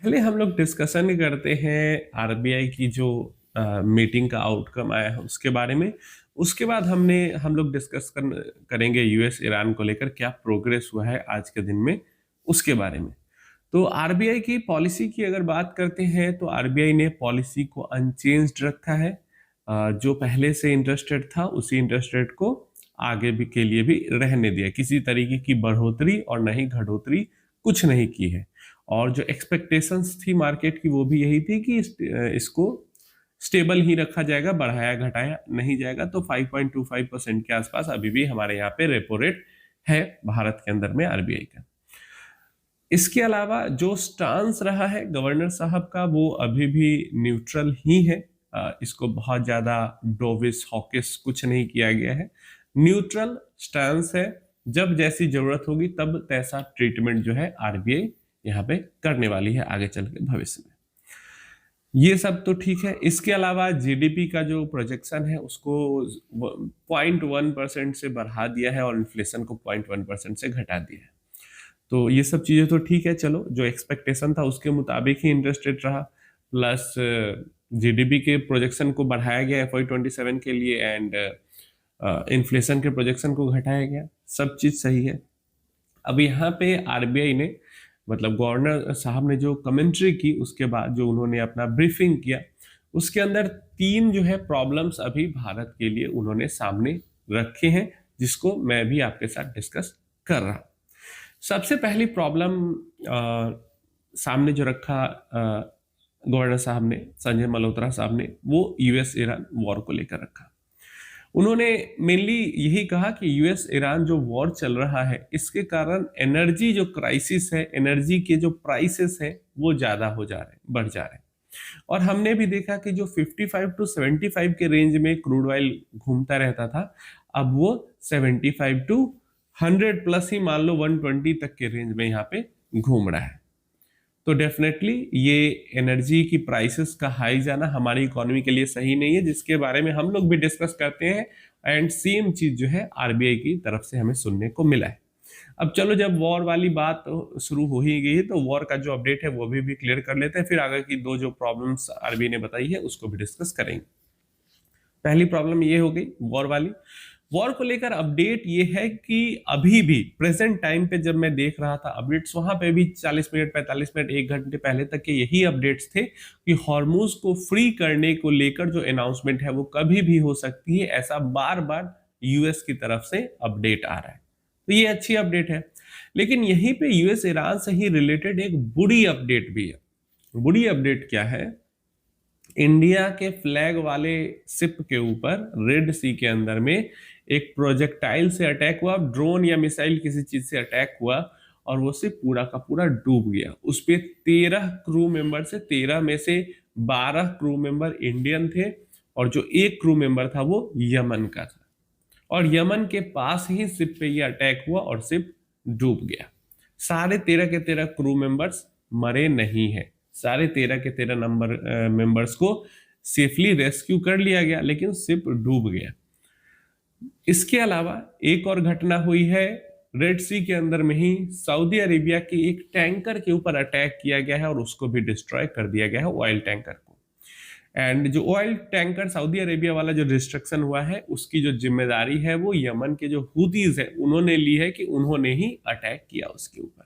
पहले हम लोग डिस्कशन करते हैं आरबीआई की जो मीटिंग का आउटकम आया है उसके बारे में। उसके बाद हम लोग करेंगे यूएस ईरान को लेकर क्या प्रोग्रेस हुआ है आज के दिन में, उसके बारे में। तो आरबीआई की पॉलिसी की अगर बात करते हैं तो आरबीआई ने पॉलिसी को अनचेंज्ड रखा है। जो पहले से इंटरेस्ट रेट था उसी इंटरेस्ट रेट को आगे भी के लिए भी रहने दिया, किसी तरीके की बढ़ोतरी और न ही घटोतरी कुछ नहीं की है। और जो एक्सपेक्टेशंस थी मार्केट की वो भी यही थी कि इसको स्टेबल ही रखा जाएगा, बढ़ाया घटाया नहीं जाएगा। तो 5.25% के आसपास अभी भी हमारे यहाँ पे रेपो रेट है भारत के अंदर में आरबीआई का। इसके अलावा जो स्टांस रहा है गवर्नर साहब का वो अभी भी न्यूट्रल ही है। इसको बहुत ज्यादा डोविस हॉकिस कुछ नहीं किया गया है, न्यूट्रल स्टांस है। जब जैसी जरूरत होगी तब तैसा ट्रीटमेंट जो है आरबीआई यहाँ पे करने वाली है आगे चल के भविष्य में। ये सब तो ठीक है। इसके अलावा जीडीपी का जो प्रोजेक्शन है उसको 0.1% से बढ़ा दिया है और इन्फ्लेशन को 0.1% से घटा दिया है। तो ये सब चीजें तो ठीक है, चलो जो एक्सपेक्टेशन था उसके मुताबिक ही इंटरेस्ट रेट रहा। प्लस जीडीपी के प्रोजेक्शन को बढ़ाया गया FY27 के लिए एंड इन्फ्लेशन के प्रोजेक्शन को घटाया गया, सब चीज सही है। अब यहाँ पे आरबीआई ने मतलब गवर्नर साहब ने जो कमेंट्री की उसके बाद जो उन्होंने अपना ब्रीफिंग किया उसके अंदर तीन जो है प्रॉब्लम्स अभी भारत के लिए उन्होंने सामने रखे हैं, जिसको मैं भी आपके साथ डिस्कस कर रहा हूं। सबसे पहली प्रॉब्लम सामने जो रखा गवर्नर साहब ने, संजय मल्होत्रा साहब ने, वो यूएस ईरान वॉर को लेकर रखा। उन्होंने मेनली यही कहा कि यूएस ईरान जो वॉर चल रहा है इसके कारण एनर्जी जो क्राइसिस है, एनर्जी के जो प्राइसेस हैं वो ज्यादा हो जा रहे हैं, बढ़ जा रहे हैं। और हमने भी देखा कि जो 55 टू 75 के रेंज में क्रूड ऑयल घूमता रहता था, अब वो 75 टू 100 प्लस ही मान लो 120 तक के रेंज में यहाँ पे घूम रहा है। तो डेफिनेटली ये एनर्जी की प्राइसेस का हाई जाना हमारी इकोनॉमी के लिए सही नहीं है, जिसके बारे में हम लोग भी डिस्कस करते हैं एंड सेम चीज जो है आरबीआई की तरफ से हमें सुनने को मिला है। अब चलो जब वॉर वाली बात शुरू हो ही गई है तो वॉर का जो अपडेट है वो भी क्लियर कर लेते हैं, फिर आगे की दो जो प्रॉब्लम्स आरबीआई ने बताई है उसको भी डिस्कस करेंगे। पहली प्रॉब्लम ये हो गई वॉर वाली। वॉर को लेकर अपडेट ये है कि अभी भी प्रेजेंट टाइम पे जब मैं देख रहा था अपडेट्स, वहां पे भी 40 मिनट 45 मिनट 1 घंटे पहले तक के यही अपडेट्स थे कि हॉर्मुज को फ्री करने को लेकर जो अनाउंसमेंट है वो कभी भी हो सकती है, ऐसा बार बार यूएस की तरफ से अपडेट आ रहा है। तो ये अच्छी अपडेट है। लेकिन यहीं पे यूएस ईरान से ही रिलेटेड एक बुरी अपडेट भी है। बुरी अपडेट क्या है? इंडिया के फ्लैग वाले शिप के ऊपर रेड सी के अंदर में एक प्रोजेक्टाइल से अटैक हुआ, ड्रोन या मिसाइल किसी चीज से अटैक हुआ और वो शिप पूरा का पूरा डूब गया। उस पे 13 क्रू मेंबर से 13 में से 12 क्रू मेंबर इंडियन थे और जो एक क्रू मेंबर था वो यमन का था। और यमन के पास ही शिप पे ये अटैक हुआ और शिप डूब गया। सारे 13 के 13 क्रू मेंबर्स मरे नहीं है, सारे 13 के 13 नंबर मेंबर्स को सेफली रेस्क्यू कर लिया गया, लेकिन शिप डूब गया। इसके अलावा एक और घटना हुई है रेड सी के अंदर में ही, सऊदी अरेबिया के एक टैंकर के ऊपर अटैक किया गया है और उसको भी डिस्ट्रॉय कर दिया गया है, ऑयल टैंकर को। एंड जो ऑयल टैंकर सऊदी अरेबिया वाला जो डिस्ट्रक्शन हुआ है उसकी जो जिम्मेदारी है वो यमन के जो हुतीज है उन्होंने ली है कि उन्होंने ही अटैक किया उसके ऊपर।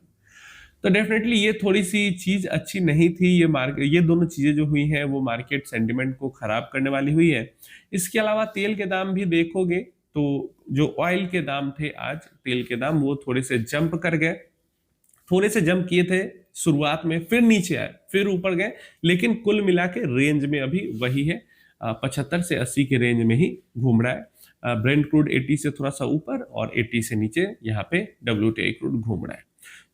तो डेफिनेटली ये थोड़ी सी चीज अच्छी नहीं थी। ये दोनों चीजें जो हुई हैं वो मार्केट सेंटिमेंट को खराब करने वाली हुई है। इसके अलावा तेल के दाम भी देखोगे तो जो ऑयल के दाम थे, आज तेल के दाम वो थोड़े से जंप कर गए, थोड़े से जंप किए थे शुरुआत में, फिर नीचे आए, फिर ऊपर गए, लेकिन कुल मिला के रेंज में अभी वही है, 75 से 80 के रेंज में ही घूम रहा है। ब्रेंट क्रूड 80 से थोड़ा सा ऊपर और 80 से नीचे यहाँ पे WTI क्रूड घूम रहा है।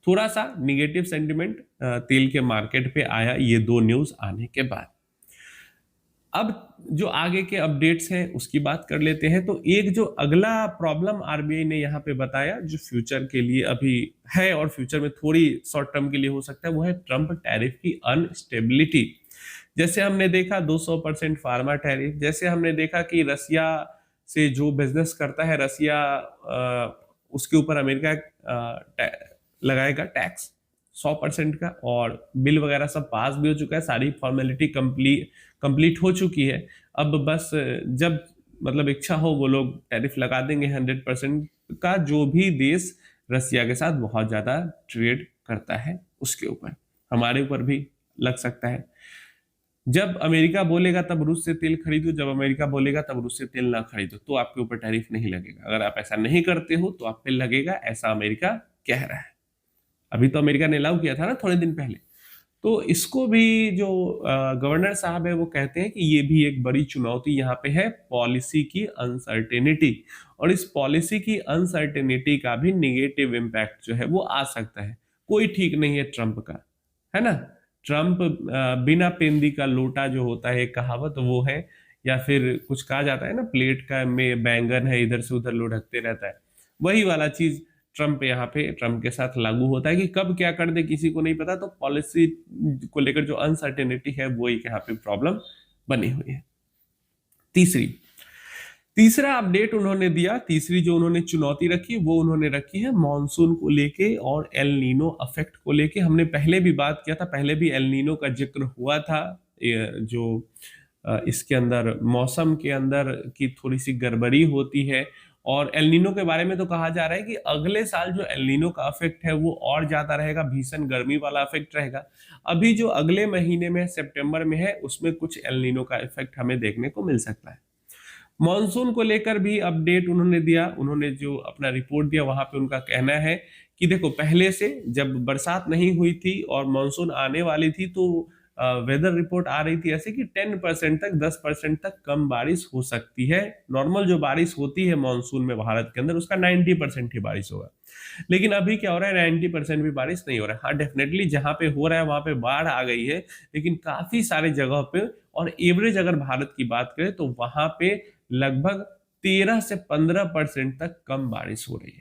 थोड़ा सा निगेटिव सेंटिमेंट तेल के मार्केट पे आया ये दो न्यूज आने के बाद। अब जो आगे के अपडेट्स हैं उसकी बात कर लेते हैं। तो एक जो अगला प्रॉब्लम आरबीआई ने यहाँ पे बताया जो फ्यूचर के लिए अभी है और फ्यूचर में थोड़ी शॉर्ट टर्म के लिए हो सकता है, वो है ट्रम्प टैरिफ की अनस्टेबिलिटी। जैसे हमने देखा 200% फार्मा टैरिफ, जैसे हमने देखा कि रसिया से जो बिजनेस करता है उसके ऊपर अमेरिका लगाएगा टैक्स। 100% का, और बिल वगैरह सब पास भी हो चुका है, सारी फॉर्मेलिटी कंप्लीट हो चुकी है। अब बस जब मतलब इच्छा हो वो लोग टैरिफ लगा देंगे 100% का, जो भी देश रसिया के साथ बहुत ज्यादा ट्रेड करता है उसके ऊपर, हमारे ऊपर भी लग सकता है। जब अमेरिका बोलेगा तब रूस से तेल खरीदो, जब अमेरिका बोलेगा तब रूस से तेल ना खरीदो, तो आपके ऊपर टैरिफ नहीं लगेगा। अगर आप ऐसा नहीं करते हो तो आप पे लगेगा, ऐसा अमेरिका कह रहा है। अभी तो अमेरिका ने अलाउ किया था ना थोड़े दिन पहले। तो इसको भी जो गवर्नर साहब है वो कहते हैं कि ये भी एक बड़ी चुनौती यहाँ पे है, पॉलिसी की अनसर्टेनिटी। और इस पॉलिसी की अनसर्टेनिटी का भी निगेटिव इम्पैक्ट जो है वो आ सकता है। कोई ठीक नहीं है ट्रंप का, है ना। ट्रंप बिना पेंदी का लोटा जो होता है, एक कहावत वो है, या फिर कुछ कहा जाता है ना, प्लेट का में बैंगन है इधर से उधर लुढ़कते रहता है, वही वाला चीज ट्रंप के साथ लागू होता है कि कब क्या कर दे किसी को नहीं पता। तो पॉलिसी को लेकर जो अनसर्टेनिटी है वो एक यहाँ पे प्रॉब्लम बनी हुई है। तीसरा अपडेट उन्होंने दिया, तीसरी जो उन्होंने चुनौती रखी वो उन्होंने रखी है मॉनसून को लेके और एल नीनो अफेक्ट को लेके। हमने पहले भी बात किया था, पहले भी एल नीनो का जिक्र हुआ था, जो इसके अंदर मौसम के अंदर की थोड़ी सी गड़बड़ी होती है। और एल नीनो के बारे में तो कहा जा रहा है कि अगले साल जो एल नीनो का इफेक्ट है वो और ज्यादा रहेगा, भीषण गर्मी वाला इफेक्ट रहेगा। अभी जो अगले महीने में सितंबर में है उसमें कुछ एल नीनो का इफेक्ट हमें देखने को मिल सकता है। मॉनसून को लेकर भी अपडेट उन्होंने दिया, उन्होंने जो अपना रिपोर्ट दिया वहां पे उनका कहना है कि देखो, पहले से जब बरसात नहीं हुई थी और मॉनसून आने वाली थी तो वेदर रिपोर्ट आ रही थी ऐसे कि 10% तक 10% तक कम बारिश हो सकती है। नॉर्मल जो बारिश होती है मॉनसून में भारत के अंदर उसका 90% ही बारिश होगा। लेकिन अभी क्या हो रहा है, 90% भी बारिश नहीं हो रहा है। हाँ, डेफिनेटली जहां पे हो रहा है वहां पे बाढ़ आ गई है, लेकिन काफी सारे जगह पे, और एवरेज अगर भारत की बात करें तो वहां पे लगभग 13 से 15% तक कम बारिश हो रही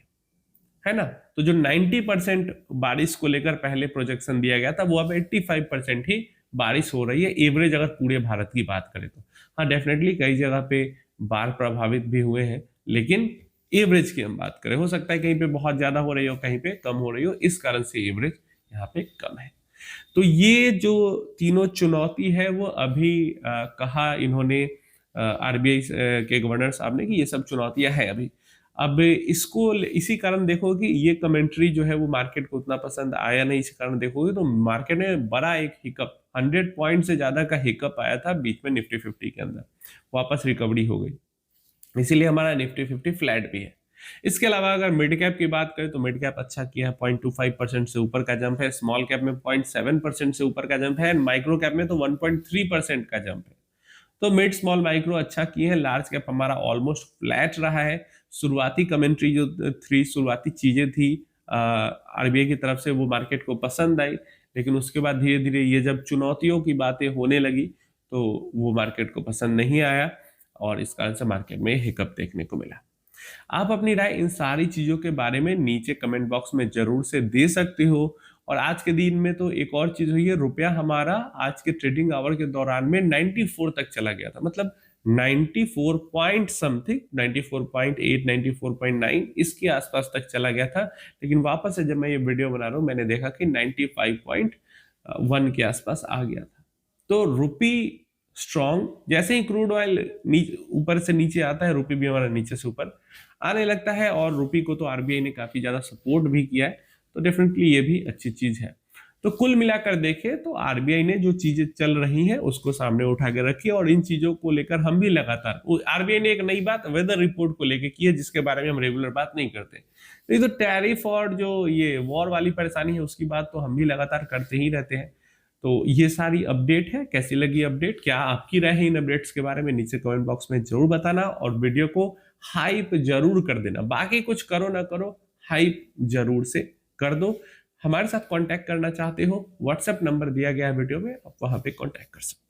है ना। तो जो 90% बारिश को लेकर पहले प्रोजेक्शन दिया गया था वो अब 85% ही बारिश हो रही है, एवरेज अगर पूरे भारत की बात करें तो। हाँ, डेफिनेटली कई जगह पे बाढ़ प्रभावित भी हुए हैं, लेकिन एवरेज की हम बात करें, हो सकता है कहीं पे बहुत ज्यादा हो रही हो, कहीं पे कम हो रही हो, इस कारण से एवरेज यहाँ पे कम है। तो ये जो तीनों चुनौती है वो अभी कहा इन्होंने आरबीआई के गवर्नर साहब ने कि ये सब चुनौतियां हैं अभी। अब इसको इसी कारण देखो कि ये कमेंट्री जो है वो मार्केट को उतना पसंद आया नहीं, इसी कारण देखोगे तो मार्केट में बड़ा एक हिकअप, 100 पॉइंट से ज्यादा का हिकअप आया था बीच में निफ्टी 50 के अंदर, वापस रिकवरी हो गई, इसीलिए हमारा निफ्टी 50 फ्लैट भी है। इसके अलावा अगर मिड कैप की बात करें तो मिड कैप अच्छा किया है, 0.25% से ऊपर का जंप है, स्मॉल कैप में 0.7% से ऊपर का जंप है, माइक्रो कैप में तो 1.3% का जंप है। तो मिड स्मॉल माइक्रो अच्छा किए हैं, लार्ज कैप हमारा ऑलमोस्ट फ्लैट रहा है। शुरुआती कमेंट्री जो शुरुआती चीजें थी आरबीआई की तरफ से वो मार्केट को पसंद आई, लेकिन उसके बाद धीरे धीरे ये जब चुनौतियों की बातें होने लगी तो वो मार्केट को पसंद नहीं आया, और इस कारण से मार्केट में हिकअप देखने को मिला। आप अपनी राय इन सारी चीजों के बारे में नीचे कमेंट बॉक्स में जरूर से दे सकते हो। और आज के दिन में तो एक और चीज हुई है, रुपया हमारा आज के ट्रेडिंग आवर के दौरान में 94 तक चला गया था, मतलब 94 पॉइंट समथिंग, 94.8 94.9 इसके आसपास तक चला गया था। लेकिन वापस से जब मैं ये वीडियो बना रहा हूँ मैंने देखा कि 95.1 के आसपास आ गया था। तो रुपी स्ट्रॉन्ग, जैसे ही क्रूड ऑयल ऊपर से नीचे आता है रुपी भी हमारा नीचे से ऊपर आने लगता है, और रुपी को तो आरबीआई ने काफी ज्यादा सपोर्ट भी किया है, तो डेफिनेटली ये भी अच्छी चीज है। तो कुल मिलाकर देखें तो आरबीआई ने जो चीजें चल रही हैं उसको सामने उठा के रखी, और इन चीजों को लेकर हम भी लगातार, आरबीआई ने एक नई बात वेदर रिपोर्ट को लेकर की है जिसके बारे में हम रेगुलर बात नहीं करते, नहीं तो टैरिफ और जो ये वॉर वाली परेशानी है उसकी बात तो हम भी लगातार करते ही रहते हैं। तो ये सारी अपडेट है, कैसी लगी अपडेट, क्या आपकी राय है इन अपडेट्स के बारे में, नीचे कमेंट बॉक्स में जरूर बताना, और वीडियो को हाइप जरूर कर देना। बाकी कुछ करो ना करो, हाइप जरूर से कर दो। हमारे साथ कांटेक्ट करना चाहते हो, व्हाट्सएप नंबर दिया गया है वीडियो में, आप वहां पे कांटेक्ट कर सकते हो।